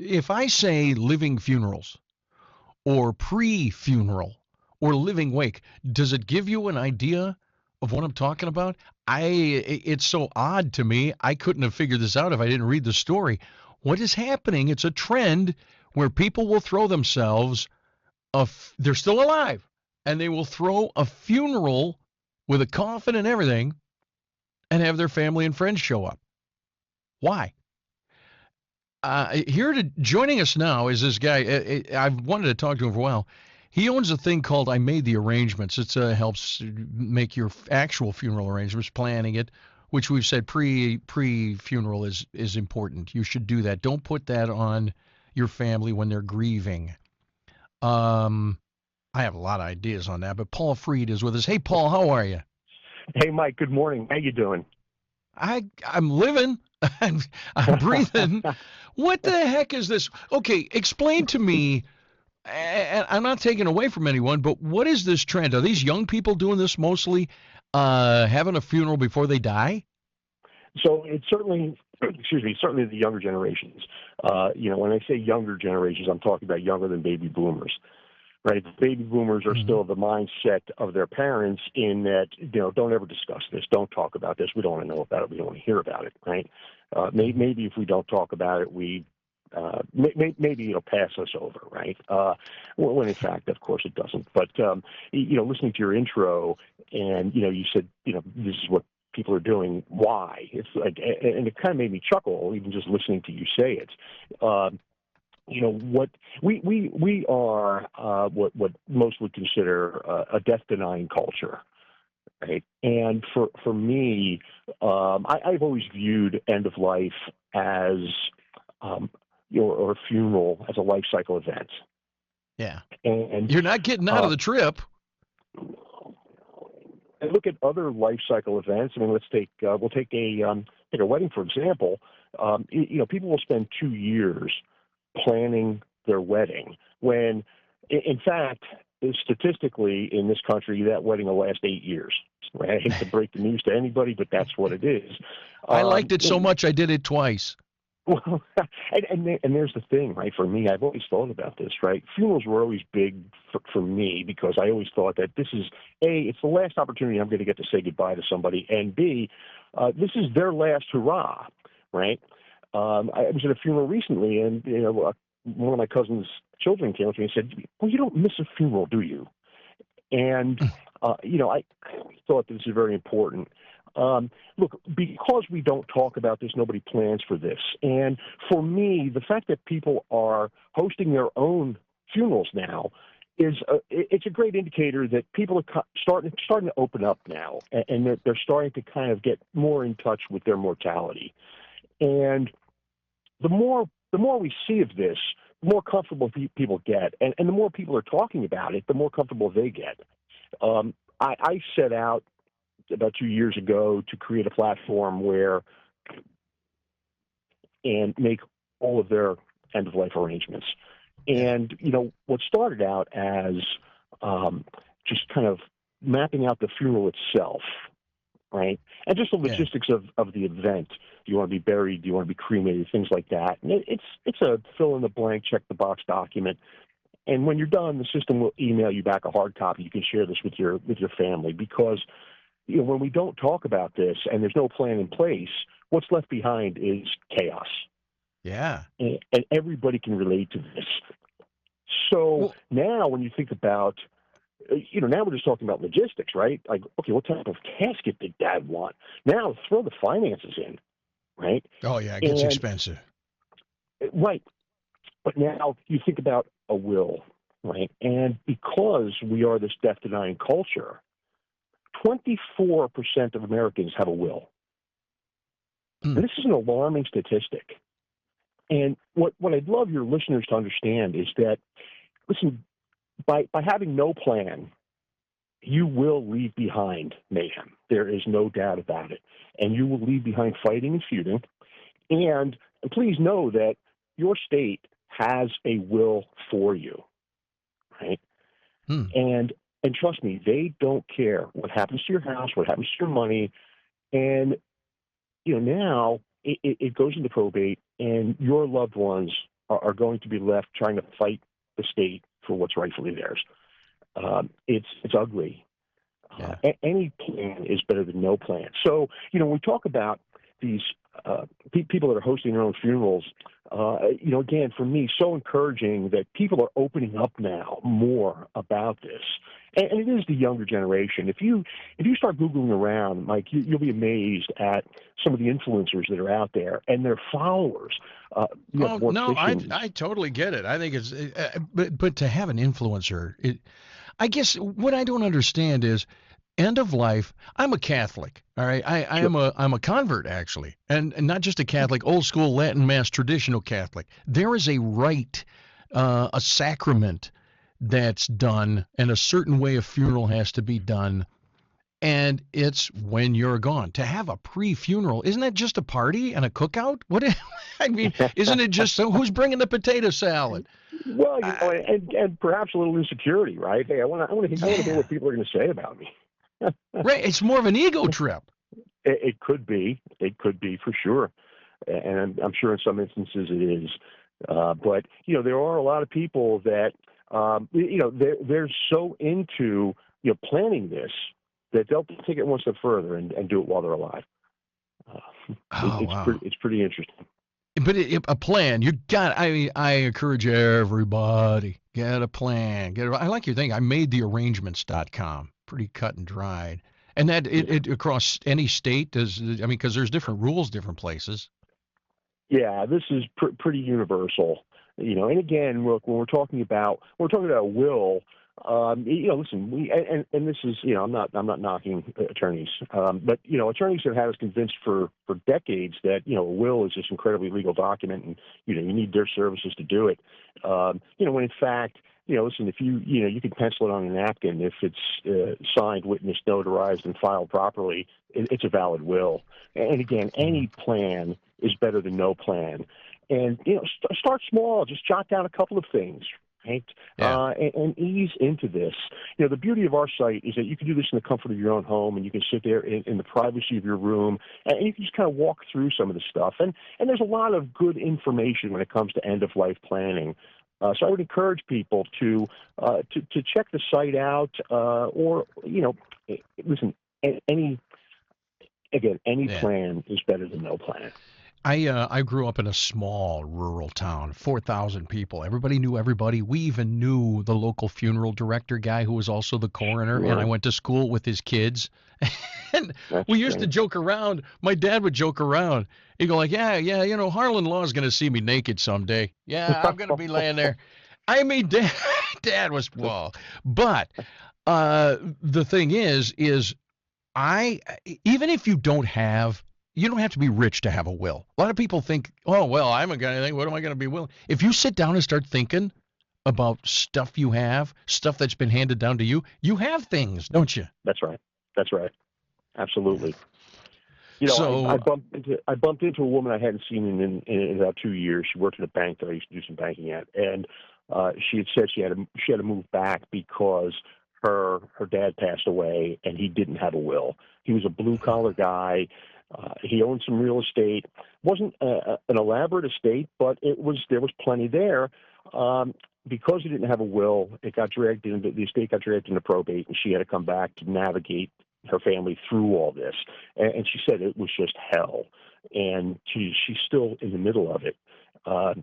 if I say living funerals or pre-funeral or living wake, does it give you an idea of what I'm talking about? It's so odd to me. I couldn't have figured this out if I didn't read the story. What is happening? It's a trend where people will throw themselves they're still alive and they will throw a funeral with a coffin and everything and have their family and friends show up. Why? Joining us now is this guy. I've wanted to talk to him for a while. He owns a thing called I Made the Arrangements. It helps make your actual funeral arrangements, planning it, which we've said pre-funeral is important. You should do that. Don't put that on your family when they're grieving. I have a lot of ideas on that, but Paul Freed is with us. Hey, Paul, how are you? Hey, Mike. Good morning. How you doing? I'm living. I'm breathing. What the heck is this? Okay, explain to me. And I'm not taking away from anyone, but what is this trend? Are these young people doing this mostly, having a funeral before they die? So it's certainly, certainly the younger generations. When I say younger generations, I'm talking about younger than baby boomers, right? The baby boomers are still the mindset of their parents in that, don't ever discuss this. Don't talk about this. We don't want to know about it. We don't want to hear about it, right? Maybe if we don't talk about it, maybe it'll pass us over, right? When in fact, of course, it doesn't. But listening to your intro, and you said, this is what people are doing. Why? It's like, and it kind of made me chuckle, even just listening to you say it. What we are, what most would consider a death-denying culture. Right. And for me, I've always viewed end of life as, or a funeral as a life cycle event. Yeah. And you're not getting out of the trip. And look at other life cycle events. I mean, we'll take a wedding, for example. People will spend 2 years planning their wedding when, in fact, statistically in this country, that wedding will last 8 years. Right? I hate to break the news to anybody, but that's what it is. I liked it so much I did it twice. Well, and there's the thing, right? For me, I've always thought about this, right? Funerals were always big for me because I always thought that this is, A, it's the last opportunity I'm going to get to say goodbye to somebody, and B, this is their last hurrah, right? I was at a funeral recently, and one of my cousin's children came up to me and said, "Well, you don't miss a funeral, do you?" And I thought this is very important. Look, because we don't talk about this, nobody plans for this. And for me, the fact that people are hosting their own funerals now it's a great indicator that people are starting to open up now, and they're starting to kind of get more in touch with their mortality. And the more we see of this, the more comfortable people get, and the more people are talking about it, the more comfortable they get. I set out about 2 years ago to create a platform and make all of their end-of-life arrangements. And, what started out as just kind of mapping out the funeral itself, right? And just the logistics of the event. Do you want to be buried? Do you want to be cremated? Things like that. And it's a fill-in-the-blank, check-the-box document. And when you're done, the system will email you back a hard copy. You can share this with your family because when we don't talk about this and there's no plan in place, what's left behind is chaos. Yeah. And everybody can relate to this. So now when you think about, now we're just talking about logistics, right? Like, okay, what type of casket did Dad want? Now throw the finances in, right? Oh, yeah, it gets expensive. Right. But now you think about a will, right? And because we are this death-denying culture, 24% of Americans have a will. And this is an alarming statistic. And what I'd love your listeners to understand is that, listen, by having no plan, you will leave behind mayhem. There is no doubt about it. And you will leave behind fighting and feuding. And please know that your state has a will for you, right? And trust me, they don't care what happens to your house, what happens to your money. And, now it goes into probate, and your loved ones are going to be left trying to fight the state for what's rightfully theirs. It's ugly. Yeah. Any plan is better than no plan. So, when we talk about these people that are hosting their own funerals, again, for me, so encouraging that people are opening up now more about this. And it is the younger generation. If you start Googling around, Mike, you'll be amazed at some of the influencers that are out there and their followers. No, I totally get it. I think it's, but to have an influencer, I guess what I don't understand is end of life. I'm a Catholic, all right. I'm a convert actually, and not just a Catholic, old school Latin Mass traditional Catholic. There is a rite, a sacrament that's done, and a certain way a funeral has to be done, and it's when you're gone. To have a pre-funeral, isn't that just a party and a cookout? I mean, isn't it just who's bringing the potato salad? Well, and perhaps a little insecurity, right? Hey, I want to hear what people are going to say about me. Right, it's more of an ego trip. It could be. It could be for sure, and I'm sure in some instances it is. But there are a lot of people that they're so into planning this that they'll take it one step further and do it while they're alive. It's pretty interesting. But a plan, you got. I encourage everybody get a plan. I like your thing. I made thearrangements.com. Pretty cut and dried, and that it across any state because there's different rules, different places. Yeah, this is pretty universal, And again, look, when we're talking about a will, listen, and this is, I'm not knocking attorneys, but attorneys have had us convinced for decades that a will is this incredibly legal document, and you need their services to do it. When in fact, listen, if you can pencil it on a napkin if it's signed, witnessed, notarized, and filed properly, it's a valid will. And again, any plan is better than no plan. And start small. Just jot down a couple of things, right? Yeah. And ease into this. The beauty of our site is that you can do this in the comfort of your own home, and you can sit there in the privacy of your room, and you can just kind of walk through some of the stuff. And there's a lot of good information when it comes to end-of-life planning. So I would encourage people to check the site out, or listen. Any plan is better than no plan. I grew up in a small rural town, 4,000 people. Everybody knew everybody. We even knew the local funeral director guy who was also the coroner, and I went to school with his kids. And we used to joke around. My dad would joke around. He'd go like, yeah, Harlan Law's going to see me naked someday. Yeah, I'm going to be laying there. I mean, Dad was, well. But the thing is even if you don't have to be rich to have a will. A lot of people think, oh, well, I haven't got anything. What am I going to be willing? If you sit down and start thinking about stuff you have, stuff that's been handed down to you, you have things, don't you? That's right. Absolutely. So I bumped into a woman I hadn't seen in about 2 years. She worked at a bank that I used to do some banking at, and she had said she had to move back because her dad passed away and he didn't have a will. He was a blue collar guy. He owned some real estate. Wasn't an elaborate estate, but there was plenty there. Because he didn't have a will, the estate got dragged into probate, and she had to come back to navigate her family through all this. And she said it was just hell. And she's still in the middle of it. Her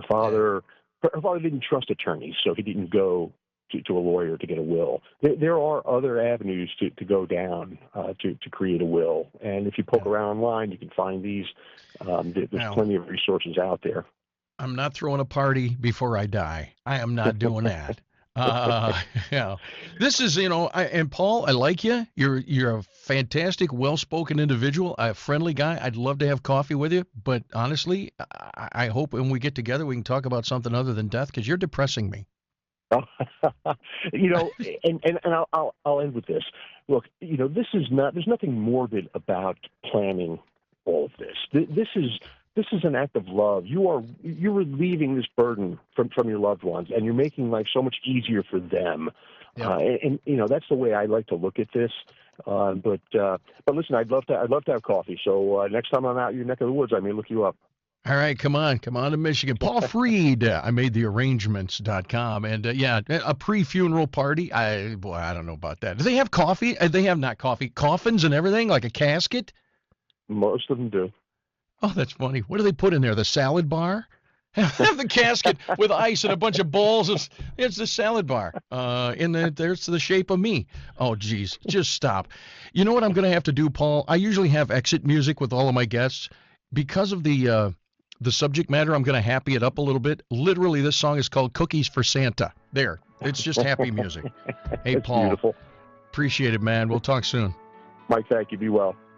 father didn't trust attorneys, so he didn't go to a lawyer to get a will. There are other avenues to go down to create a will. And if you poke around online, you can find these. There's plenty of resources out there. I'm not throwing a party before I die. I am not doing that. This is, and Paul, I like you. You're a fantastic, well-spoken individual, a friendly guy. I'd love to have coffee with you. But honestly, I hope when we get together, we can talk about something other than death, because you're depressing me. And I'll end with this. Look, there's nothing morbid about planning all of this. This is an act of love. You're relieving this burden from your loved ones, and you're making life so much easier for them. Yep. And that's the way I like to look at this. But listen, I'd love to have coffee. So next time I'm out your neck of the woods, I may look you up. All right, come on to Michigan. Paul Freed, I made the arrangements.com. And yeah, a pre-funeral party. I don't know about that. Do they have coffee? They have not coffee, coffins and everything, like a casket? Most of them do. Oh, that's funny. What do they put in there? The salad bar? Have the casket with ice and a bunch of balls. It's the salad bar. There's the shape of me. Oh, geez, just stop. You know what I'm going to have to do, Paul? I usually have exit music with all of my guests. Because of the subject matter, I'm going to happy it up a little bit. Literally, this song is called Cookies for Santa. There. It's just happy music. Hey, It's Paul. beautiful. Appreciate it, man. We'll talk soon. Mike, thank you. Be well.